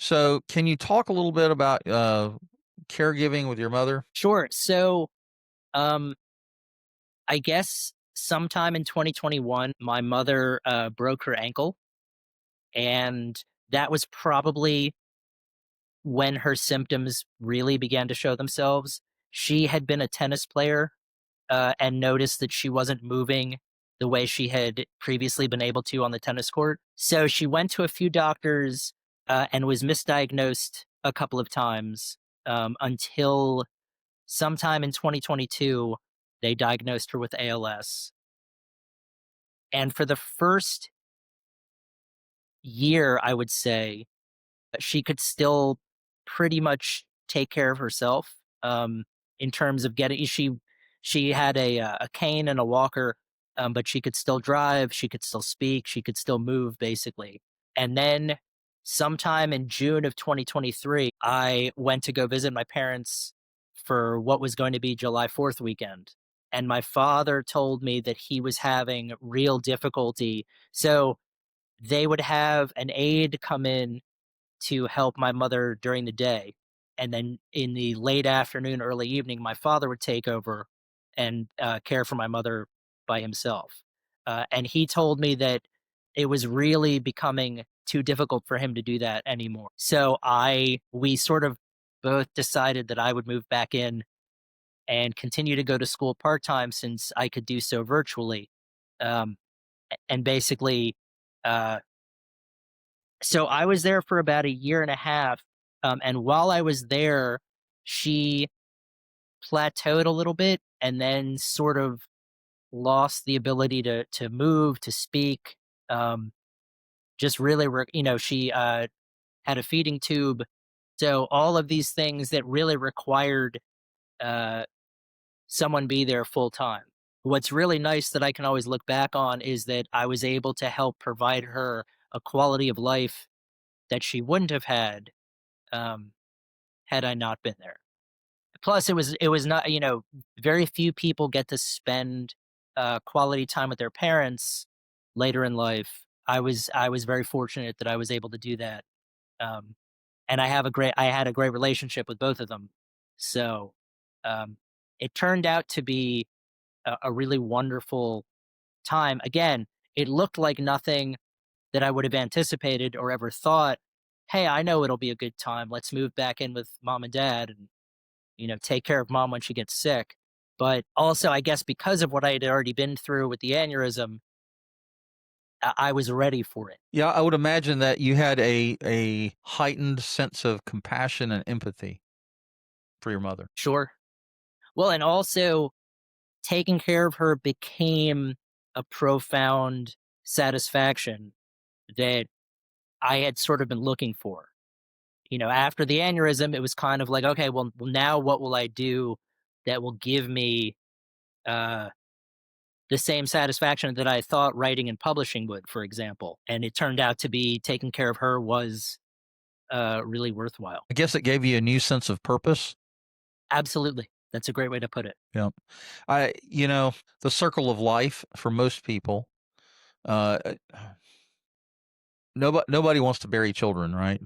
So, can you talk a little bit about caregiving with your mother? Sure. So, um, I guess sometime in 2021, my mother broke her ankle, and that was probably when her symptoms really began to show themselves. She had been a tennis player and noticed that she wasn't moving the way she had previously been able to on the tennis court. So she went to a few doctors and was misdiagnosed a couple of times until sometime in 2022, they diagnosed her with ALS. And for the first year, I would say, she could still pretty much take care of herself, in terms of getting she had a cane and a walker, but she could still drive, she could still speak, she could still move, basically. And then sometime in June of 2023, I went to go visit my parents for what was going to be July 4th weekend, and my father told me that he was having real difficulty. So, they would have an aide come in to help my mother during the day. And then in the late afternoon, early evening, my father would take over and care for my mother by himself. And he told me that it was really becoming too difficult for him to do that anymore. So we sort of both decided that I would move back in and continue to go to school part time since I could do so virtually. Um, and basically, uh, so I was there for about a year and a half, and while I was there, she plateaued a little bit and then sort of lost the ability to move, to speak, just really she, had a feeding tube. So all of these things that really required, uh, someone be there full time. What's really nice that I can always look back on is that I was able to help provide her a quality of life that she wouldn't have had, um, had I not been there. Plus, it was not very few people get to spend quality time with their parents later in life. I was very fortunate that I was able to do that, um, and I had a great relationship with both of them. So um, it turned out to be a really wonderful time. Again, it looked like nothing that I would have anticipated or ever thought. Hey, I know it'll be a good time. Let's move back in with mom and dad and take care of mom when she gets sick. But also, I guess because of what I had already been through with the aneurysm, I was ready for it. Yeah, I would imagine that you had a heightened sense of compassion and empathy for your mother. Sure. Well, and also taking care of her became a profound satisfaction that I had sort of been looking for. After the aneurysm, it was kind of like, okay, well now what will I do that will give me uh, the same satisfaction that I thought writing and publishing would, for example. And it turned out to be taking care of her was really worthwhile. I guess it gave you a new sense of purpose. Absolutely. That's a great way to put it. Yeah. The circle of life for most people, uh, nobody wants to bury children, right?